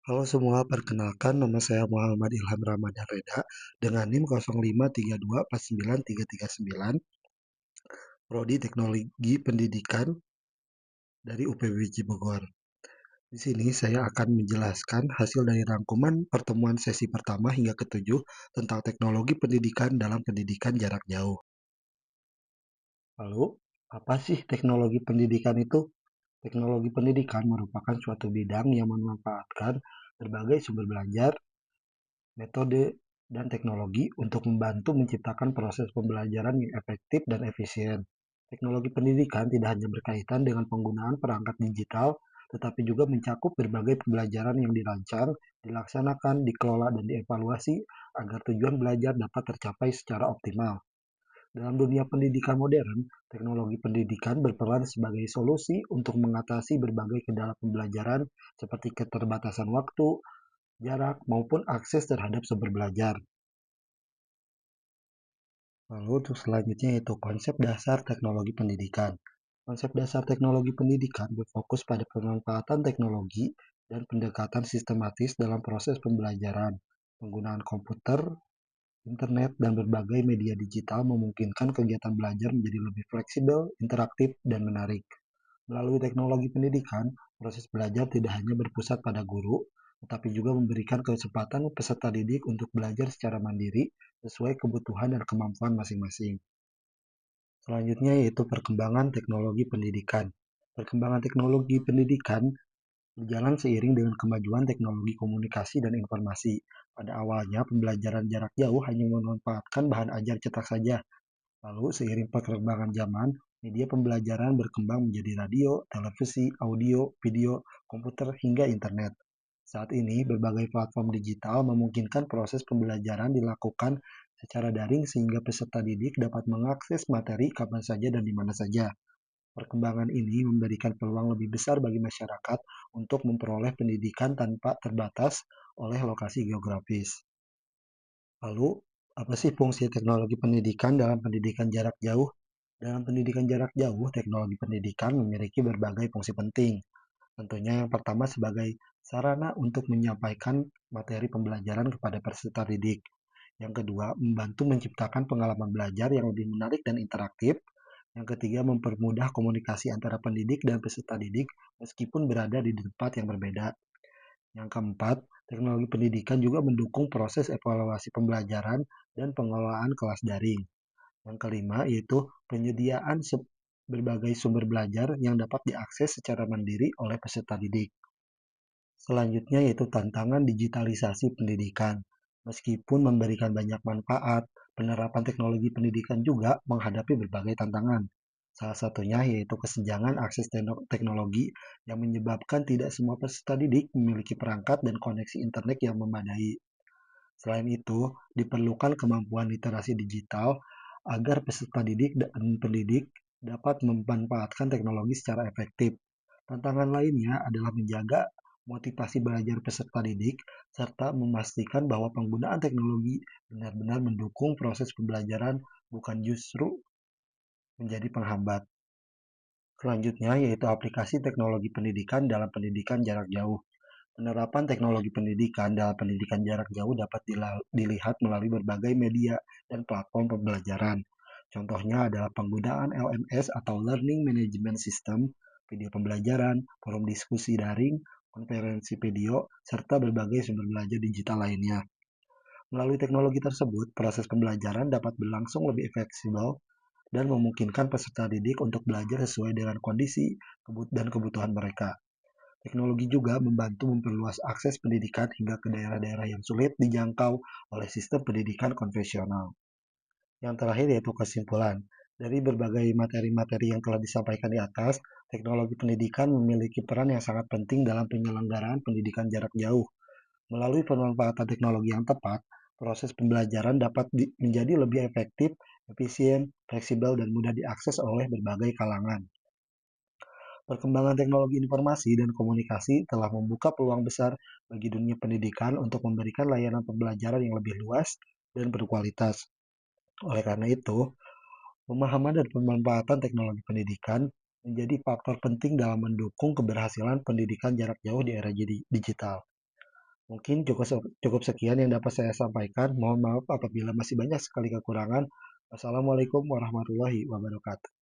Halo semua, perkenalkan nama saya Muhammad Ilham Ramadan Reda dengan NIM 0532499339, Prodi Teknologi Pendidikan dari UPBJ Bogor. Di sini saya akan menjelaskan hasil dari rangkuman pertemuan sesi pertama hingga ketujuh tentang teknologi pendidikan dalam pendidikan jarak jauh. Lalu, apa sih teknologi pendidikan itu? Teknologi pendidikan merupakan suatu bidang yang memanfaatkan berbagai sumber belajar, metode, dan teknologi untuk membantu menciptakan proses pembelajaran yang efektif dan efisien. Teknologi pendidikan tidak hanya berkaitan dengan penggunaan perangkat digital, tetapi juga mencakup berbagai pembelajaran yang dirancang, dilaksanakan, dikelola, dan dievaluasi agar tujuan belajar dapat tercapai secara optimal. Dalam dunia pendidikan modern, teknologi pendidikan berperan sebagai solusi untuk mengatasi berbagai kendala pembelajaran seperti keterbatasan waktu, jarak, maupun akses terhadap sumber belajar. Lalu untuk selanjutnya yaitu konsep dasar teknologi pendidikan. Konsep dasar teknologi pendidikan berfokus pada pemanfaatan teknologi dan pendekatan sistematis dalam proses pembelajaran. Penggunaan komputer, internet, dan berbagai media digital memungkinkan kegiatan belajar menjadi lebih fleksibel, interaktif, dan menarik. Melalui teknologi pendidikan, proses belajar tidak hanya berpusat pada guru, tetapi juga memberikan kesempatan peserta didik untuk belajar secara mandiri sesuai kebutuhan dan kemampuan masing-masing. Selanjutnya yaitu perkembangan teknologi pendidikan. Perkembangan teknologi pendidikan berjalan seiring dengan kemajuan teknologi komunikasi dan informasi. Pada awalnya, pembelajaran jarak jauh hanya memanfaatkan bahan ajar cetak saja. Lalu, seiring perkembangan zaman, media pembelajaran berkembang menjadi radio, televisi, audio, video, komputer, hingga internet. Saat ini, berbagai platform digital memungkinkan proses pembelajaran dilakukan secara daring sehingga peserta didik dapat mengakses materi kapan saja dan di mana saja. Perkembangan ini memberikan peluang lebih besar bagi masyarakat untuk memperoleh pendidikan tanpa terbatas oleh lokasi geografis. Lalu, apa sih fungsi teknologi pendidikan dalam pendidikan jarak jauh? Dalam pendidikan jarak jauh, teknologi pendidikan memiliki berbagai fungsi penting. Tentunya yang pertama sebagai sarana untuk menyampaikan materi pembelajaran kepada peserta didik. Yang kedua, membantu menciptakan pengalaman belajar yang lebih menarik dan interaktif. Yang ketiga, mempermudah komunikasi antara pendidik dan peserta didik meskipun berada di tempat yang berbeda. Yang keempat, teknologi pendidikan juga mendukung proses evaluasi pembelajaran dan pengelolaan kelas daring. Yang kelima, yaitu penyediaan berbagai sumber belajar yang dapat diakses secara mandiri oleh peserta didik. Selanjutnya yaitu tantangan digitalisasi pendidikan. Meskipun memberikan banyak manfaat, penerapan teknologi pendidikan juga menghadapi berbagai tantangan. Salah satunya yaitu kesenjangan akses teknologi yang menyebabkan tidak semua peserta didik memiliki perangkat dan koneksi internet yang memadai. Selain itu, diperlukan kemampuan literasi digital agar peserta didik dan pendidik dapat memanfaatkan teknologi secara efektif. Tantangan lainnya adalah menjaga motivasi belajar peserta didik serta memastikan bahwa penggunaan teknologi benar-benar mendukung proses pembelajaran bukan justru menjadi penghambat. Selanjutnya yaitu aplikasi teknologi pendidikan dalam pendidikan jarak jauh. Penerapan teknologi pendidikan dalam pendidikan jarak jauh dapat dilihat melalui berbagai media dan platform pembelajaran. Contohnya adalah penggunaan LMS atau Learning Management System, video pembelajaran, forum diskusi daring, konferensi video, serta berbagai sumber belajar digital lainnya. Melalui teknologi tersebut, proses pembelajaran dapat berlangsung lebih fleksibel dan memungkinkan peserta didik untuk belajar sesuai dengan kondisi dan kebutuhan mereka. Teknologi juga membantu memperluas akses pendidikan hingga ke daerah-daerah yang sulit dijangkau oleh sistem pendidikan konvensional. Yang terakhir yaitu kesimpulan. Dari berbagai materi-materi yang telah disampaikan di atas, teknologi pendidikan memiliki peran yang sangat penting dalam penyelenggaraan pendidikan jarak jauh. Melalui pemanfaatan teknologi yang tepat, proses pembelajaran dapat menjadi lebih efektif, efisien, fleksibel, dan mudah diakses oleh berbagai kalangan. Perkembangan teknologi informasi dan komunikasi telah membuka peluang besar bagi dunia pendidikan untuk memberikan layanan pembelajaran yang lebih luas dan berkualitas. Oleh karena itu, pemahaman dan pemanfaatan teknologi pendidikan menjadi faktor penting dalam mendukung keberhasilan pendidikan jarak jauh di era digital. Mungkin cukup sekian yang dapat saya sampaikan. Mohon maaf apabila masih banyak sekali kekurangan. Wassalamualaikum warahmatullahi wabarakatuh.